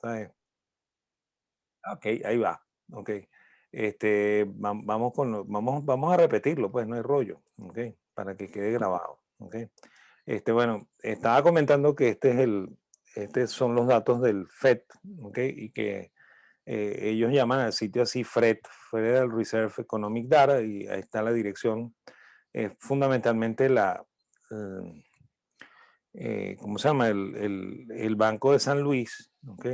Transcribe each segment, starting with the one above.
¿sabes? Ok, ahí va. Ok. Vamos vamos a repetirlo, pues no hay rollo, ok, para que quede grabado, ok. Bueno, estaba comentando que estos son los datos del FED, ok, y que ellos llaman al sitio así FRED, Federal Reserve Economic Data, y ahí está la dirección. Es fundamentalmente eh, ¿cómo se llama? El Banco de San Luis, ¿ok?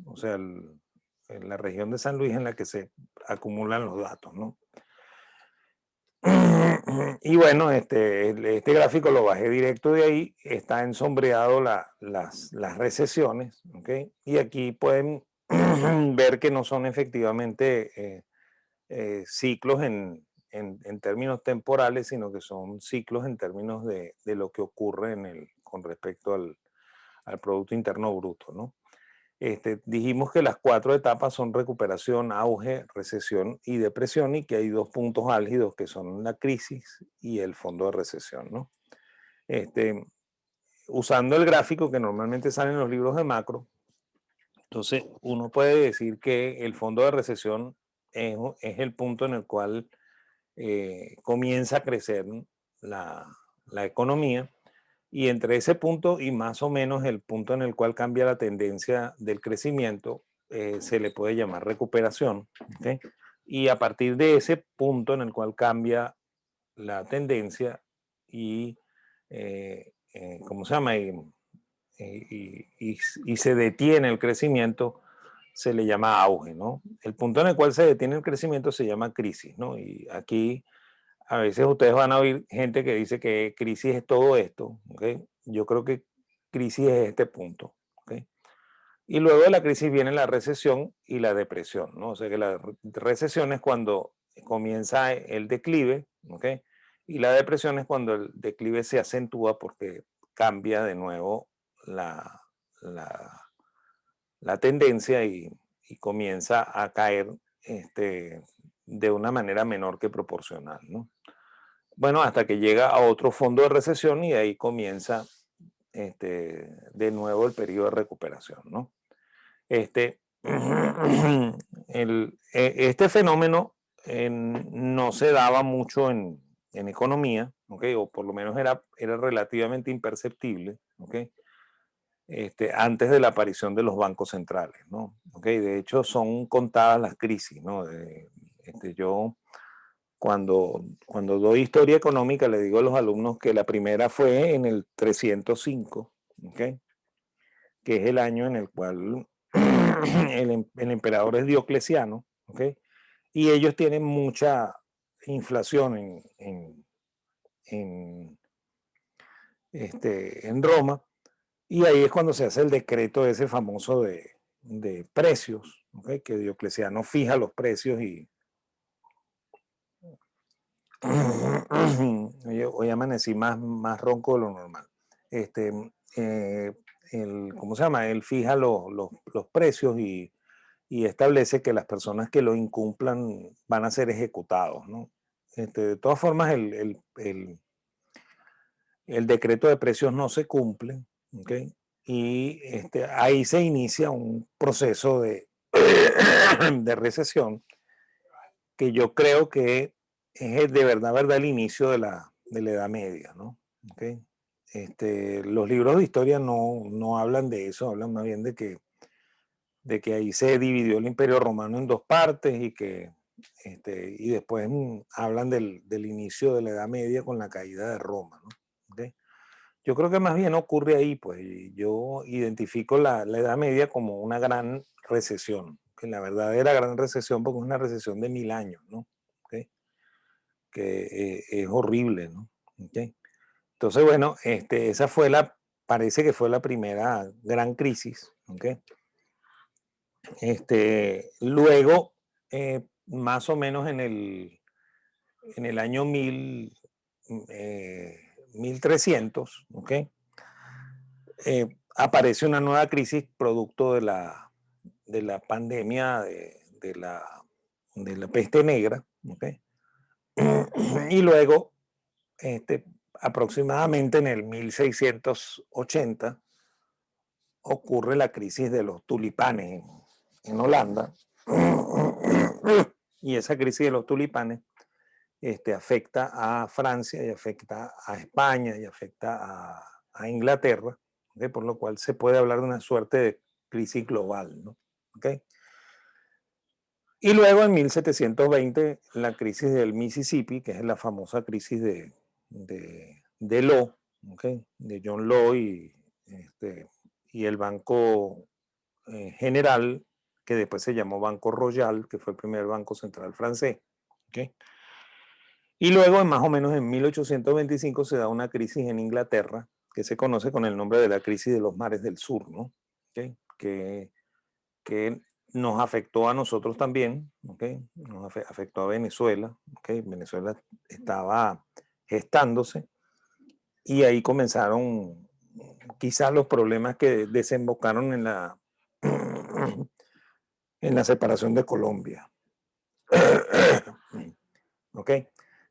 O sea, en la región de San Luis en la que se acumulan los datos, ¿no? Y bueno, este gráfico lo bajé directo de ahí, está ensombreado las recesiones, ¿ok? Y aquí pueden ver que no son efectivamente ciclos en términos temporales, sino que son ciclos en términos de lo que ocurre con respecto al Producto Interno Bruto, ¿no? Dijimos que las cuatro etapas son recuperación, auge, recesión y depresión, y que hay dos puntos álgidos que son la crisis y el fondo de recesión, ¿no? Este, Usando el gráfico que normalmente sale en los libros de macro, entonces uno puede decir que el fondo de recesión es el punto en el cual comienza a crecer la, la economía, y entre ese punto y más o menos el punto en el cual cambia la tendencia del crecimiento, se le puede llamar recuperación, ¿okay? Y a partir de ese punto en el cual cambia la tendencia y, ¿cómo se llama? Y se detiene el crecimiento, se le llama auge, ¿no? El punto en el cual se detiene el crecimiento se llama crisis, ¿no? Y aquí a veces ustedes van a oír gente que dice que crisis es todo esto, ¿ok? Yo creo que crisis es este punto, ¿ok? Y luego de la crisis viene la recesión y la depresión, ¿no? O sea que la recesión es cuando comienza el declive, ¿ok? Y la depresión es cuando el declive se acentúa porque cambia de nuevo la, la, la tendencia y comienza a caer de una manera menor que proporcional, ¿no? Bueno, hasta que llega a otro fondo de recesión y ahí comienza de nuevo el periodo de recuperación, ¿no? Este, este fenómeno no se daba mucho en economía, ¿okay? O por lo menos era relativamente imperceptible, ¿okay? Antes de la aparición de los bancos centrales, ¿no? ¿Okay? De hecho, son contadas las crisis, ¿no? Yo cuando doy historia económica, le digo a los alumnos que la primera fue en el 305, ¿ok? Que es el año en el cual el emperador es Diocleciano, ¿ok? Y ellos tienen mucha inflación en, en Roma, y ahí es cuando se hace el decreto ese famoso de precios, ¿ok? Que Diocleciano fija los precios y hoy amanecí más ronco de lo normal. Este, eh, ¿Cómo se llama? Él fija los precios y establece que las personas que lo incumplan van a ser ejecutados, ¿no? De todas formas, el decreto de precios no se cumple, ¿ok? Y ahí se inicia un proceso de recesión que yo creo que es de verdad el inicio de la Edad Media, ¿no? ¿Okay? Los libros de historia no hablan de eso, hablan más bien de que ahí se dividió el Imperio Romano en dos partes y después hablan del inicio de la Edad Media con la caída de Roma, ¿no? ¿Okay? Yo creo que más bien ocurre ahí, pues, y yo identifico la Edad Media como una gran recesión, que la verdadera gran recesión, porque es una recesión de 1000 años, ¿no? ¿Okay? Que es horrible, ¿no? ¿Okay? Entonces, bueno, parece que fue la primera gran crisis, ¿ok? Luego, más o menos en el año 1300, ¿ok? Aparece una nueva crisis producto de la pandemia de la peste negra, ¿ok? Y luego, aproximadamente en el 1680, ocurre la crisis de los tulipanes en Holanda. Y esa crisis de los tulipanes afecta a Francia y afecta a España y afecta a Inglaterra, ¿okay? Por lo cual se puede hablar de una suerte de crisis global, ¿no? ¿Okay? Y luego en 1720 la crisis del Mississippi, que es la famosa crisis de Law, ¿okay? De John Law y el Banco General, que después se llamó Banco Royal, que fue el primer banco central francés. ¿Okay? Y luego, más o menos en 1825, se da una crisis en Inglaterra, que se conoce con el nombre de la crisis de los mares del sur, ¿no? ¿Okay? Que nos afectó a nosotros también, ¿okay? Nos afectó a Venezuela, ¿okay? Venezuela estaba gestándose y ahí comenzaron quizás los problemas que desembocaron en la separación de Colombia. ¿Ok?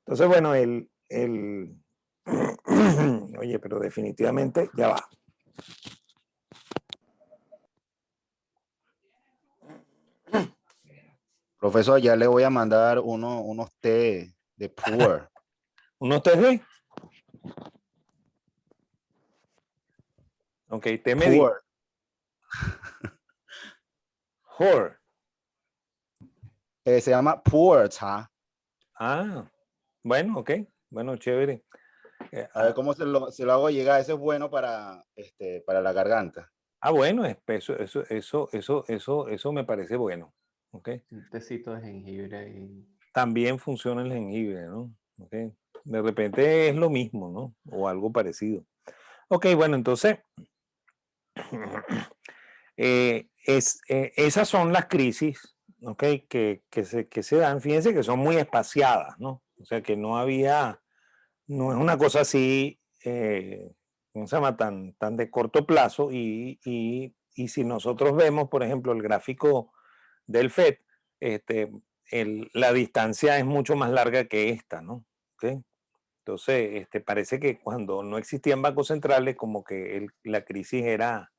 Entonces, bueno, oye, pero definitivamente ya va. Profesor, ya le voy a mandar unos té de Puer. ¿Unos té? Ok, té medio. Puer. Se llama Puer cha. Ah, bueno, ok. Bueno, chévere. A ver cómo se lo hago llegar. Eso es bueno para la garganta. Bueno, eso me parece bueno. Okay. Un tecito de jengibre y... También funciona el jengibre, ¿no? Okay. De repente es lo mismo, ¿no? O algo parecido. Ok, bueno, entonces, esas son las crisis, ¿ok? Que se dan. Fíjense que son muy espaciadas, ¿no? O sea, que no es una cosa así, ¿cómo se llama? Tan de corto plazo. Y si nosotros vemos, por ejemplo, el gráfico del FED, la distancia es mucho más larga que esta, ¿no? ¿Okay? Entonces, parece que cuando no existían bancos centrales, como que la crisis era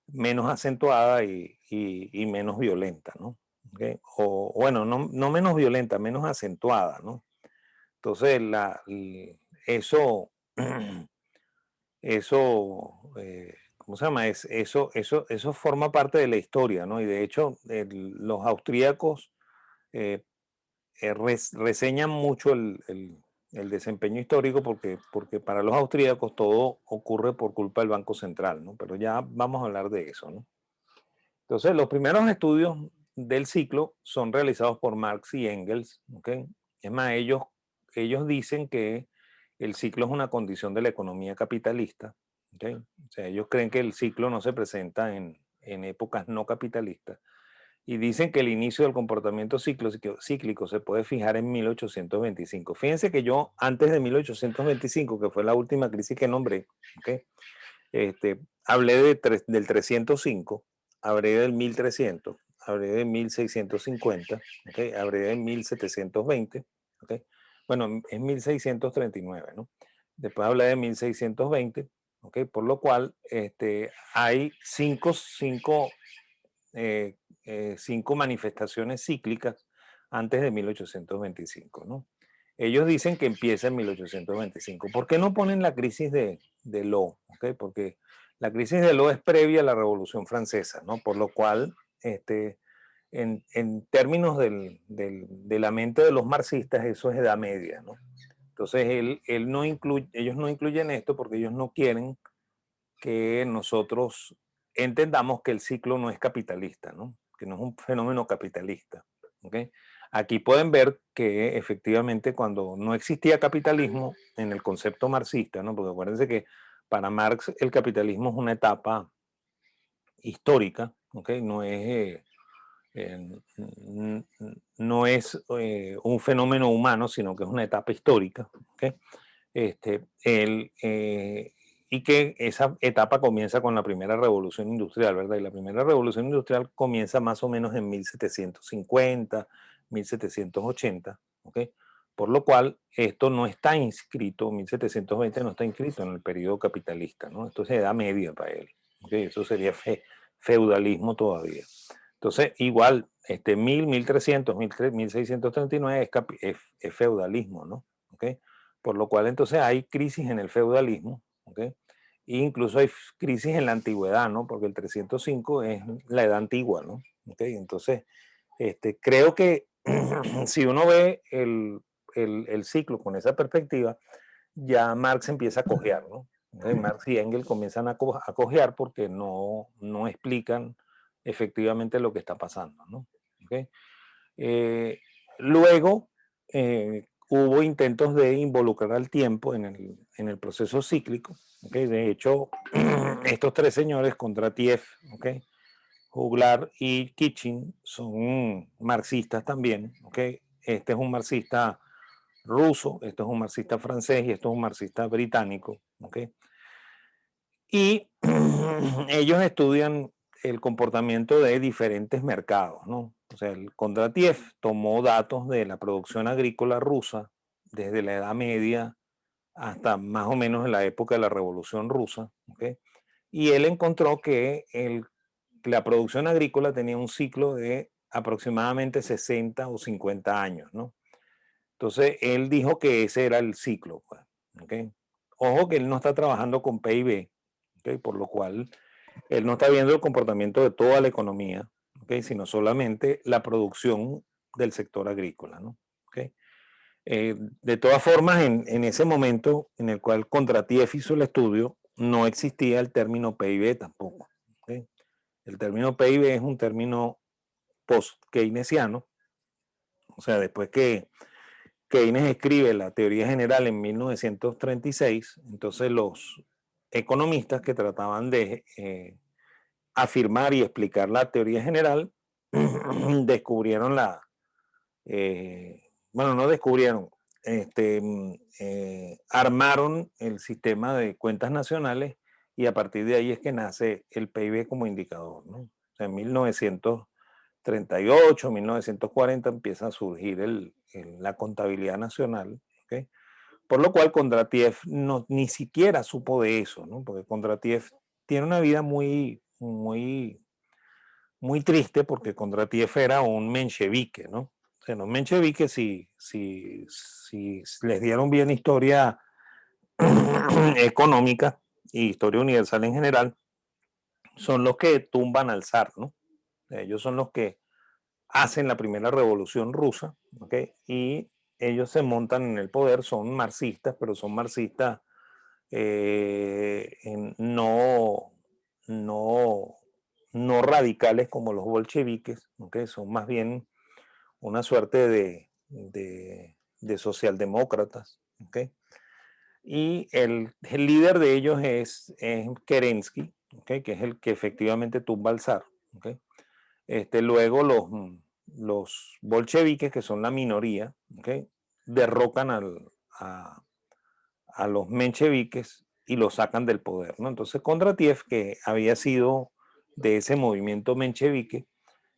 menos acentuada y menos violenta, ¿no? ¿Okay? O bueno, no menos violenta, menos acentuada, ¿no? Entonces, ¿cómo se llama? Eso forma parte de la historia, ¿no? Y de hecho, los austríacos reseñan mucho el desempeño histórico porque para los austríacos todo ocurre por culpa del Banco Central, ¿no? Pero ya vamos a hablar de eso, ¿no? Entonces, los primeros estudios del ciclo son realizados por Marx y Engels, ¿ok? Es más, ellos dicen que el ciclo es una condición de la economía capitalista, ¿ok? O sea, ellos creen que el ciclo no se presenta en épocas no capitalistas y dicen que el inicio del comportamiento cíclico se puede fijar en 1825. Fíjense que yo antes de 1825, que fue la última crisis que nombré, ¿ok? Hablé del 305, hablé del 1300, hablé de 1650, ¿okay? Hablé de 1720, ¿okay? Bueno, es 1639, ¿no? Después hablé de 1620, ¿okay? Por lo cual hay cinco manifestaciones cíclicas antes de 1825, ¿no? Ellos dicen que empieza en 1825. ¿Por qué no ponen la crisis de Law? ¿Okay? Porque la crisis de Law es previa a la Revolución Francesa, ¿no? Por lo cual, en términos de la mente de los marxistas, eso es edad media, ¿no? Entonces, ellos no incluyen esto porque ellos no quieren que nosotros entendamos que el ciclo no es capitalista, ¿no? Que no es un fenómeno capitalista. ¿Okay? Aquí pueden ver que efectivamente cuando no existía capitalismo en el concepto marxista, ¿no? Porque acuérdense que para Marx el capitalismo es una etapa histórica, ¿okay? No es un fenómeno humano, sino que es una etapa histórica. ¿Okay? Y que esa etapa comienza con la primera revolución industrial, ¿verdad? Y la primera revolución industrial comienza más o menos en 1750, 1780, ¿ok? Por lo cual, esto no está inscrito, 1720 no está inscrito en el periodo capitalista, ¿no? Esto es edad media para él, ¿okay? Eso sería feudalismo todavía. Entonces, igual, 1300, 1639 es feudalismo, ¿no? ¿Okay? Por lo cual, entonces, hay crisis en el feudalismo, ¿okay? E incluso hay crisis en la antigüedad, ¿no? Porque el 305 es la edad antigua, ¿no? ¿Okay? Entonces, creo que si uno ve el ciclo con esa perspectiva, ya Marx empieza a cojear, ¿no? Marx y Engels comienzan a cojear porque no explican efectivamente lo que está pasando, ¿no? ¿Okay? Luego hubo intentos de involucrar al tiempo en el proceso cíclico, ¿okay? De hecho, estos tres señores, Kondratiev, ¿okay? Juglar y Kitchin, son marxistas también, ¿okay? Este es un marxista ruso, esto es un marxista francés y esto es un marxista británico, ¿okay? Y ellos estudian el comportamiento de diferentes mercados, ¿no? O sea, el Kondratiev tomó datos de la producción agrícola rusa desde la Edad Media hasta más o menos en la época de la Revolución Rusa, ¿okay? Y él encontró que la producción agrícola tenía un ciclo de aproximadamente 60 o 50 años, ¿no? Entonces, él dijo que ese era el ciclo, pues, ¿okay? Ojo que él no está trabajando con PIB, ¿okay? Por lo cual él no está viendo el comportamiento de toda la economía, ¿okay? Sino solamente la producción del sector agrícola, ¿no? ¿Okay? De todas formas, en ese momento en el cual Kondratiev hizo el estudio, no existía el término PIB tampoco, ¿okay? El término PIB es un término post-keynesiano, o sea, después que Keynes escribe la teoría general en 1936, entonces los economistas que trataban de afirmar y explicar la teoría general descubrieron bueno, no descubrieron, armaron el sistema de cuentas nacionales y a partir de ahí es que nace el PIB como indicador, ¿no? O sea, en 1938, 1940 empieza a surgir la contabilidad nacional, ¿okay? Por lo cual Kondratiev ni siquiera supo de eso, ¿no? Porque Kondratiev tiene una vida muy, muy, muy triste porque Kondratiev era un menchevique, ¿no? O sea, los mencheviques, si les dieron bien historia económica y historia universal en general, son los que tumban al zar, ¿no? Ellos son los que hacen la primera revolución rusa, ¿okay? Y ellos se montan en el poder, son marxistas, pero son marxistas no, no, no radicales como los bolcheviques, ¿okay? Son más bien una suerte de socialdemócratas, ¿okay? Y el líder de ellos es Kerensky, ¿okay? Que es el que efectivamente tumba al zar, ¿okay? Luego los bolcheviques, que son la minoría, ¿okay? Derrocan a los mencheviques y los sacan del poder, ¿no? Entonces Kondratiev, que había sido de ese movimiento menchevique,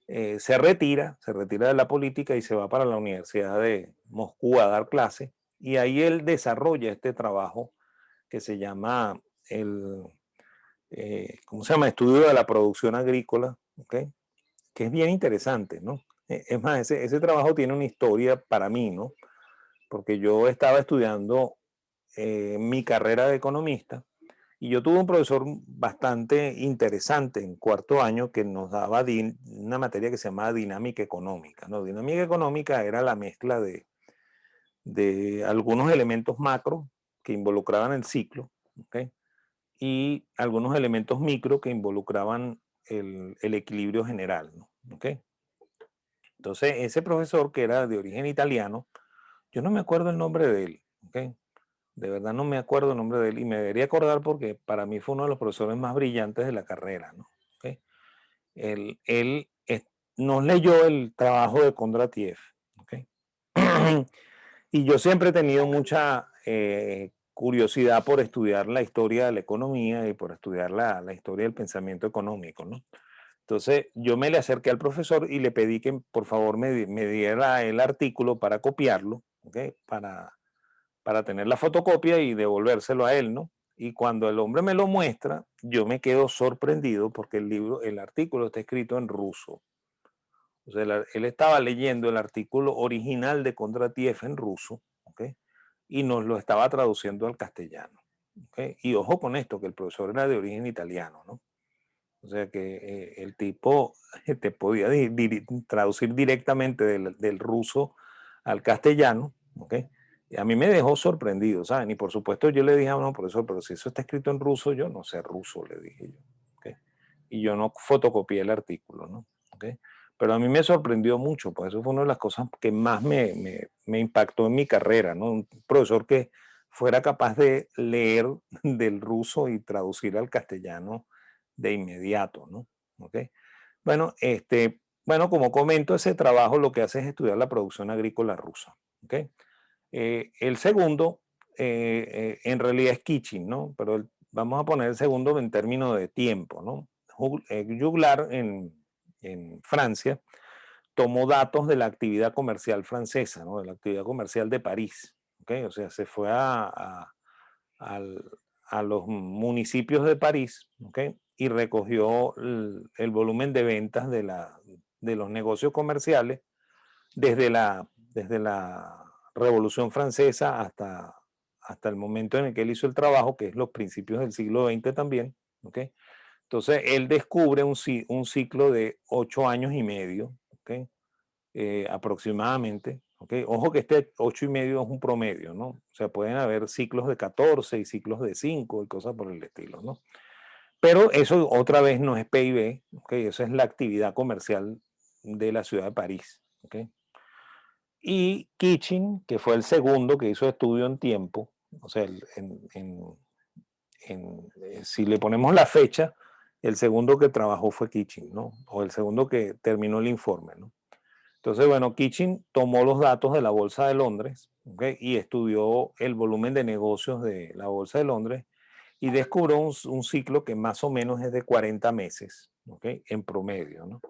se retira de la política y se va para la Universidad de Moscú a dar clases, y ahí él desarrolla este trabajo que se llama ¿cómo se llama? Estudio de la producción agrícola, ¿okay? Que es bien interesante, ¿no? Es más, ese trabajo tiene una historia para mí, ¿no? Porque yo estaba estudiando mi carrera de economista y yo tuve un profesor bastante interesante en cuarto año que nos daba una materia que se llamaba dinámica económica, ¿no? Dinámica económica era la mezcla de algunos elementos macro que involucraban el ciclo, ¿okay? Y algunos elementos micro que involucraban el equilibrio general, ¿no? ¿Okay? Entonces, ese profesor que era de origen italiano, yo no me acuerdo el nombre de él, ¿okay? De verdad no me acuerdo el nombre de él y me debería acordar porque para mí fue uno de los profesores más brillantes de la carrera, ¿no? ¿Okay? Él nos leyó el trabajo de Kondratiev, ¿okay? Y yo siempre he tenido mucha curiosidad por estudiar la historia de la economía y por estudiar la historia del pensamiento económico, ¿no? Entonces yo me le acerqué al profesor y le pedí que por favor me diera el artículo para copiarlo, ¿okay? Para tener la fotocopia y devolvérselo a él, ¿no? Y cuando el hombre me lo muestra, yo me quedo sorprendido porque el artículo está escrito en ruso. O sea, él estaba leyendo el artículo original de Kondratiev en ruso, ¿ok? Y nos lo estaba traduciendo al castellano, ¿ok? Y ojo con esto, que el profesor era de origen italiano, ¿no? O sea que el tipo te podía traducir directamente del ruso al castellano, ¿ok? Y a mí me dejó sorprendido, ¿saben? Y por supuesto yo le dije, no, profesor, pero si eso está escrito en ruso, yo no sé ruso, le dije yo, ¿ok? Y yo no fotocopié el artículo, ¿no? ¿Ok? Pero a mí me sorprendió mucho, pues eso fue una de las cosas que más me impactó en mi carrera, ¿no? Un profesor que fuera capaz de leer del ruso y traducir al castellano de inmediato, ¿no? ¿Ok? Bueno, bueno, como comento, ese trabajo lo que hace es estudiar la producción agrícola rusa, ¿ok? El segundo, en realidad es Kitching, ¿no? Pero vamos a poner el segundo en términos de tiempo, ¿no? Juglar en Francia tomó datos de la actividad comercial francesa, ¿no? De la actividad comercial de París, ¿ok? O sea, se fue al, a los municipios de París, ¿ok? Y recogió el volumen de ventas de los negocios comerciales desde la Revolución Francesa hasta el momento en el que él hizo el trabajo, que es los principios del siglo XX también, ¿ok? Entonces, él descubre un ciclo de 8 años y medio, ¿ok? Aproximadamente, ¿ok? Ojo que este 8 y medio es un promedio, ¿no? O sea, pueden haber ciclos de 14 y ciclos de 5 y cosas por el estilo, ¿no? Pero eso otra vez no es PIB, ¿ok? Eso es la actividad comercial de la ciudad de París, ¿ok? Y Kitching, que fue el segundo que hizo estudio en tiempo, o sea, si le ponemos la fecha, el segundo que trabajó fue Kitching, ¿no? O el segundo que terminó el informe, ¿no? Entonces, bueno, Kitching tomó los datos de la Bolsa de Londres, ¿okay? Y estudió el volumen de negocios de la Bolsa de Londres y descubrió un ciclo que más o menos es de 40 meses, ¿okay? En promedio, ¿no?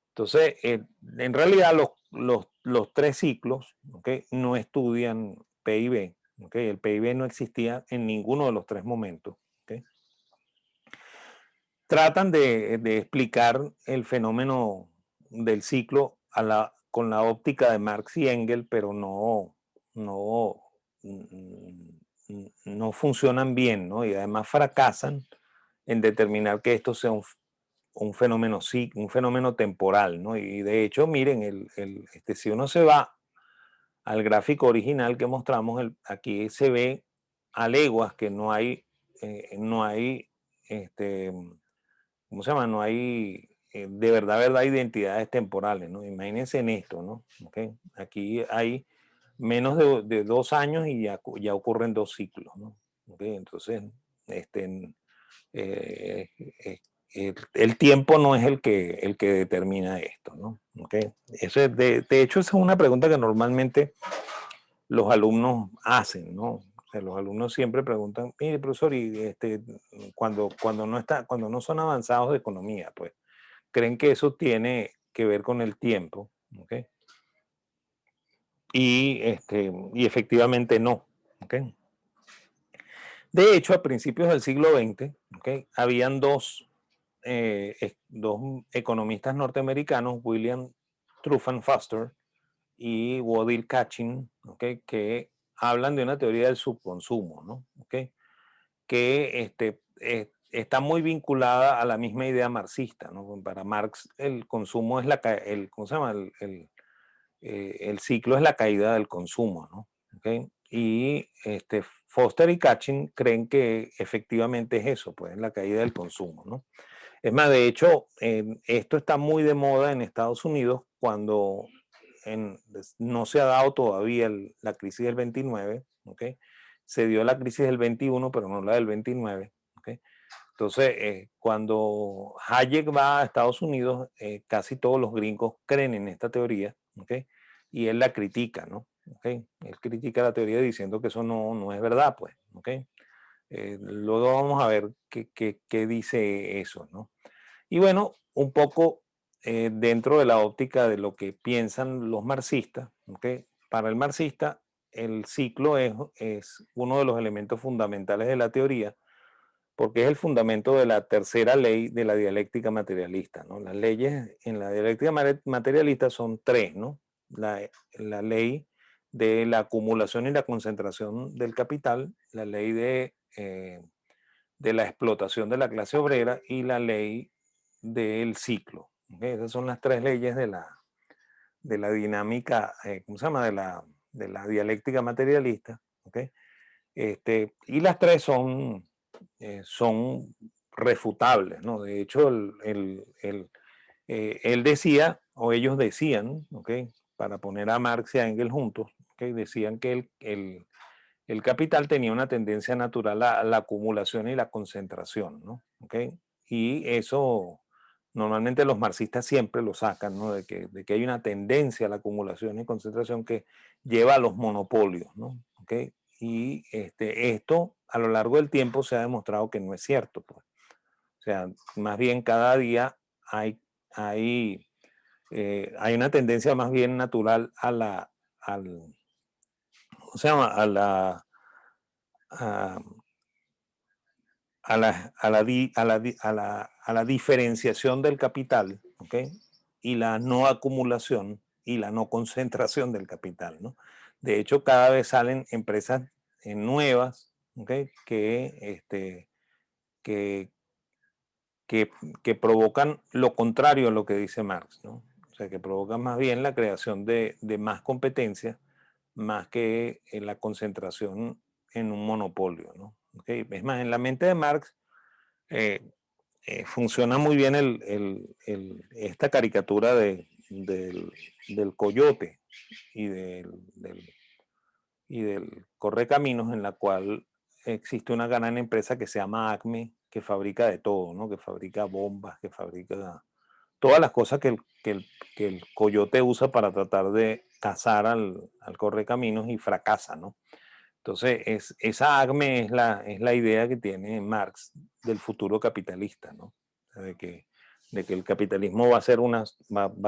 Entonces, en realidad los tres ciclos, ¿okay? No estudian PIB, ¿okay? El PIB no existía en ninguno de los tres momentos, ¿okay? Tratan de explicar el fenómeno del ciclo con la óptica de Marx y Engels, pero no, no funcionan bien, ¿no? Y además fracasan en determinar que esto sea un fenómeno, sí, un fenómeno temporal, ¿no? Y de hecho, miren, si uno se va al gráfico original que mostramos, aquí se ve a leguas que no hay, ¿cómo se llama? No hay de verdad, identidades temporales, ¿no? Imagínense en esto, ¿no? ¿Okay? Aquí hay menos de 2 años y ya ocurren 2 ciclos, ¿no? ¿Okay? Entonces, eh, eh, el tiempo no es el que determina esto, ¿no? ¿Okay? De hecho, esa es una pregunta que normalmente los alumnos hacen, ¿no? O sea, los alumnos siempre preguntan, mire, profesor, y cuando no son avanzados de economía, pues, creen que eso tiene que ver con el tiempo, ¿ok? Y efectivamente no, ¿ok? De hecho, a principios del siglo XX, ¿ok? Habían dos economistas norteamericanos, William Truman Foster y Wodil Kachin, ¿okay? Que hablan de una teoría del subconsumo, ¿no? ¿Okay? Que está muy vinculada a la misma idea marxista, ¿no? Para Marx el consumo es ¿cómo se llama? El ciclo es la caída del consumo, ¿no? ¿Okay? Y Foster y Kachin creen que efectivamente es eso, pues la caída del consumo, ¿no? Es más, de hecho, esto está muy de moda en Estados Unidos cuando no se ha dado todavía la crisis del 29, ¿okay? Se dio la crisis del 21, pero no la del 29, ¿okay? Entonces, cuando Hayek va a Estados Unidos, casi todos los gringos creen en esta teoría, ¿okay? Y él la critica, ¿no? ¿Okay? Él critica la teoría diciendo que eso no es verdad, pues, ¿okay? Luego vamos a ver qué dice eso, ¿no? Y bueno, un poco dentro de la óptica de lo que piensan los marxistas, ¿okay? Para el marxista, el ciclo es uno de los elementos fundamentales de la teoría, porque es el fundamento de la tercera ley de la dialéctica materialista, ¿no? Las leyes en la dialéctica materialista son tres, ¿no? La ley de la acumulación y la concentración del capital, la ley de la explotación de la clase obrera y la ley del ciclo. ¿Okay? Esas son las tres leyes de la dinámica, ¿cómo se llama? De la dialéctica materialista. ¿Okay? Y las tres son refutables, ¿no? De hecho, él decía, o ellos decían, ¿okay? Para poner a Marx y a Engels juntos, ¿okay? Decían que el capital tenía una tendencia natural a la acumulación y la concentración, ¿no? ¿Okay? Y eso normalmente los marxistas siempre lo sacan, ¿no? De que hay una tendencia a la acumulación y concentración que lleva a los monopolios, ¿no? ¿Okay? Y esto a lo largo del tiempo se ha demostrado que no es cierto, pues. O sea, más bien cada día hay, hay una tendencia más bien natural ¿cómo se llama? A, a la diferenciación del capital, ¿okay? Y la no acumulación y la no concentración del capital, ¿no? De hecho, cada vez salen empresas nuevas, ¿okay? Que, que provocan lo contrario a lo que dice Marx, ¿no? O sea, que provocan más bien la creación de más competencia, más que la concentración en un monopolio, ¿no? ¿Okay? Es más, en la mente de Marx funciona muy bien esta caricatura del coyote y y del correcaminos, en la cual existe una gran empresa que se llama Acme, que fabrica de todo, ¿no? Que fabrica bombas, que fabrica todas las cosas que el coyote usa para tratar de cazar al correcaminos y fracasa, ¿no? Entonces, esa ACME es la idea que tiene Marx del futuro capitalista, ¿no? O sea, de que el capitalismo va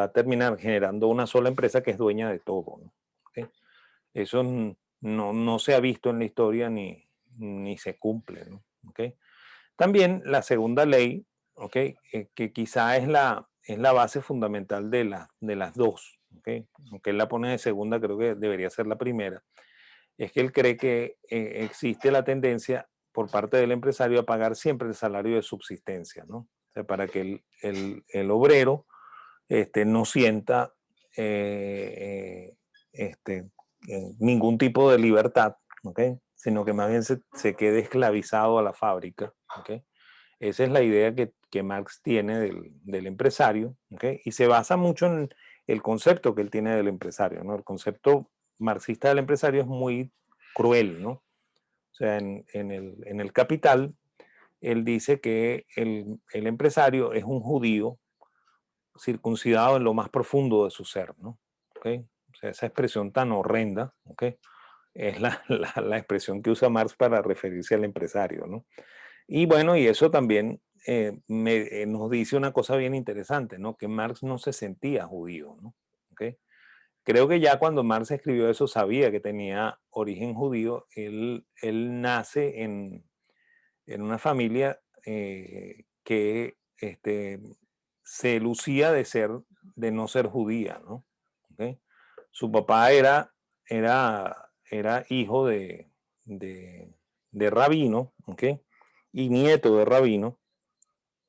a terminar generando una sola empresa que es dueña de todo, ¿no? ¿Okay? Eso no se ha visto en la historia ni se cumple, ¿no? ¿Okay? También la segunda ley, ¿okay? Que quizá es la base fundamental de las dos, ¿okay? Aunque él la pone de segunda, creo que debería ser la primera, es que él cree que existe la tendencia por parte del empresario a pagar siempre el salario de subsistencia, ¿no? O sea, para que el obrero no sienta ningún tipo de libertad, ¿ok? Sino que más bien se quede esclavizado a la fábrica, ¿ok? Esa es la idea que Marx tiene del empresario, ¿ok? Y se basa mucho en el concepto que él tiene del empresario, ¿no? El concepto marxista del empresario es muy cruel, ¿no? O sea, en el Capital, él dice que el empresario es un judío circuncidado en lo más profundo de su ser, ¿no? ¿Okay? O sea, esa expresión tan horrenda, ¿ok? Es la expresión que usa Marx para referirse al empresario, ¿no? Y bueno, y eso también nos dice una cosa bien interesante, ¿no? Que Marx no se sentía judío, ¿no? ¿Okay? Creo que ya cuando Marx escribió eso sabía que tenía origen judío. Él nace en una familia que se lucía de no ser judía, ¿no? ¿Okay? Su papá era hijo de, de rabino, ¿okay? Y nieto de rabino.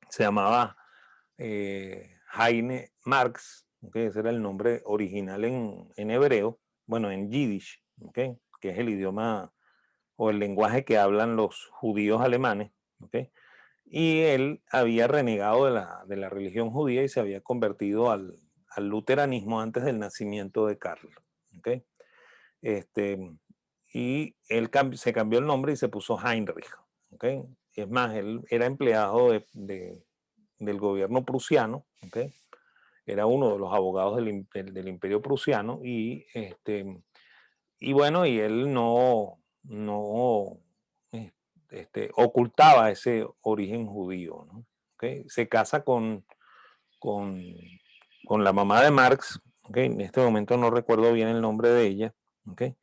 Se llamaba Heine Marx, ¿okay? Ese era el nombre original en hebreo, bueno, en yiddish, ¿okay? Que es el idioma o el lenguaje que hablan los judíos alemanes, ¿okay? Y él había renegado de la religión judía y se había convertido al luteranismo antes del nacimiento de Carlos, ¿okay? Y él se cambió el nombre y se puso Heinrich, ¿okay? Es más, él era empleado del gobierno prusiano, ¿okay? Era uno de los abogados del imperio prusiano y bueno, y él no ocultaba ese origen judío, ¿no? ¿Okay? Se casa con, con la mamá de Marx, ¿okay? En este momento no recuerdo bien el nombre de ella, ¿okay?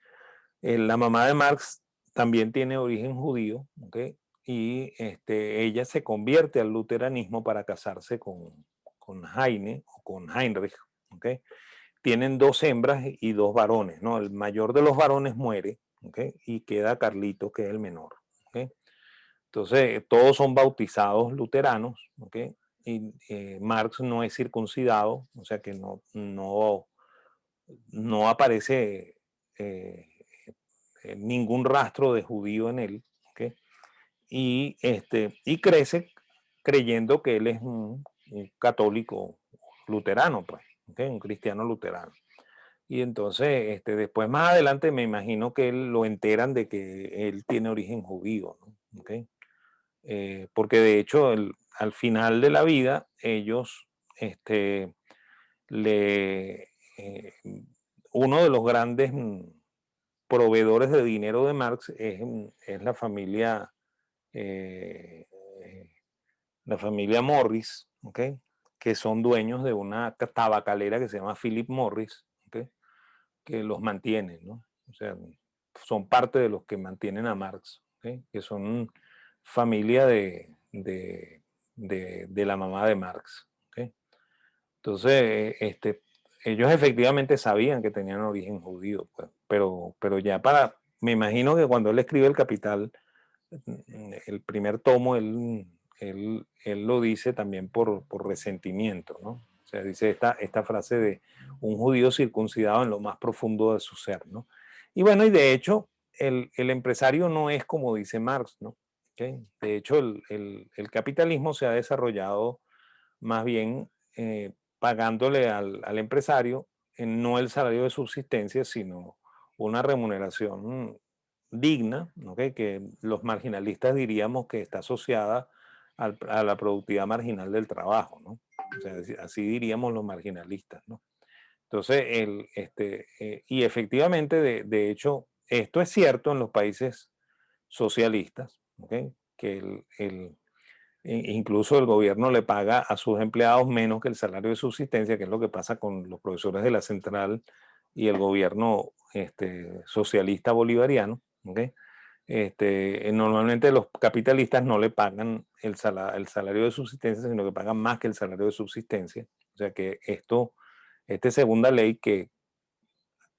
La mamá de Marx también tiene origen judío, ¿ok? Y ella se convierte al luteranismo para casarse con Heine o con Heinrich, ¿ok? Tienen 2 hembras y 2 varones, ¿no? El mayor de los varones muere, ¿ok? Y queda Carlito, que es el menor, ¿ok? Entonces, todos son bautizados luteranos, ¿ok? Y Marx no es circuncidado, o sea que no aparece ningún rastro de judío en él, ¿ok? Y crece creyendo que él es un católico luterano, pues, ¿ok? Un cristiano luterano. Y entonces, después más adelante me imagino que él lo enteran de que él tiene origen judío, ¿no? ¿Okay? Porque de hecho, al final de la vida, ellos, le, eh, uno de los grandes proveedores de dinero de Marx es eh, la familia Morris, ¿ok? Que son dueños de una tabacalera que se llama Philip Morris, ¿ok? Que los mantienen, ¿no? O sea, son parte de los que mantienen a Marx, ¿okay? Que son familia de la mamá de Marx, ¿okay? Entonces, ellos efectivamente sabían que tenían origen judío, pues, pero ya me imagino que cuando él escribe El Capital, el primer tomo, él lo dice también por resentimiento, ¿no? O sea, dice esta frase de un judío circuncidado en lo más profundo de su ser, ¿no? Y bueno, y de hecho, el empresario no es como dice Marx, ¿no? ¿Okay? De hecho, el capitalismo se ha desarrollado más bien pagándole al empresario no el salario de subsistencia, sino una remuneración digna, ¿okay? Que los marginalistas diríamos que está asociada a la productividad marginal del trabajo, ¿no? O sea, así diríamos los marginalistas, ¿no? Entonces, y efectivamente, de hecho, esto es cierto en los países socialistas, ¿okay? Que incluso el gobierno le paga a sus empleados menos que el salario de subsistencia, que es lo que pasa con los profesores de la central y el gobierno socialista bolivariano, ¿okay? Normalmente los capitalistas no le pagan el salario de subsistencia, sino que pagan más que el salario de subsistencia. O sea que esta segunda ley, que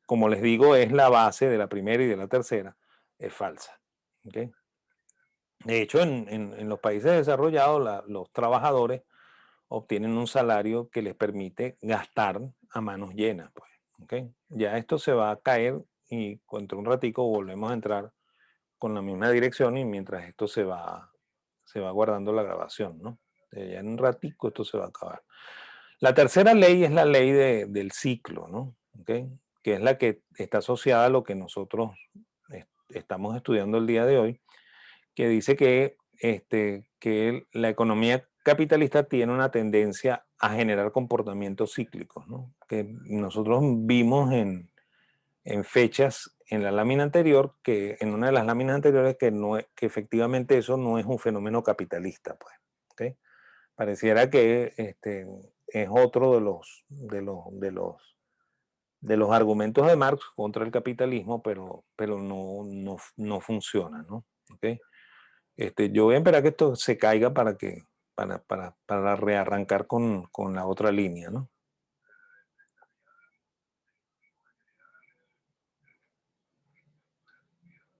como les digo es la base de la primera y de la tercera, es falsa. ¿Okay? De hecho, en los países desarrollados, los trabajadores obtienen un salario que les permite gastar a manos llenas. Pues, ¿okay? Ya esto se va a caer y dentro de un ratico volvemos a entrar con la misma dirección y mientras esto se va guardando la grabación, ¿no? Ya en un ratico esto se va a acabar. La tercera ley es la ley del ciclo, ¿no? ¿Okay? Que es la que está asociada a lo que nosotros estamos estudiando el día de hoy, que dice que la economía capitalista tiene una tendencia a generar comportamientos cíclicos, ¿no? Que nosotros vimos en fechas en la lámina anterior, que en una de las láminas anteriores, que efectivamente eso no es un fenómeno capitalista, pues. ¿Okay? Pareciera que es otro de los argumentos de Marx contra el capitalismo, pero no funciona, ¿no? ¿Okay? Yo voy a esperar que esto se caiga para rearrancar con la otra línea, ¿no?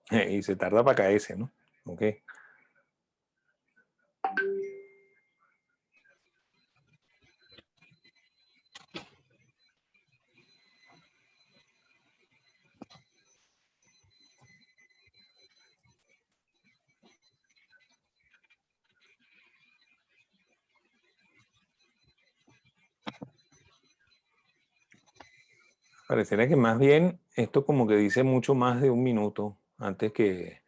Y se tarda para caerse, ¿no? Ok. Pareciera que más bien esto como que dice mucho más de un minuto antes que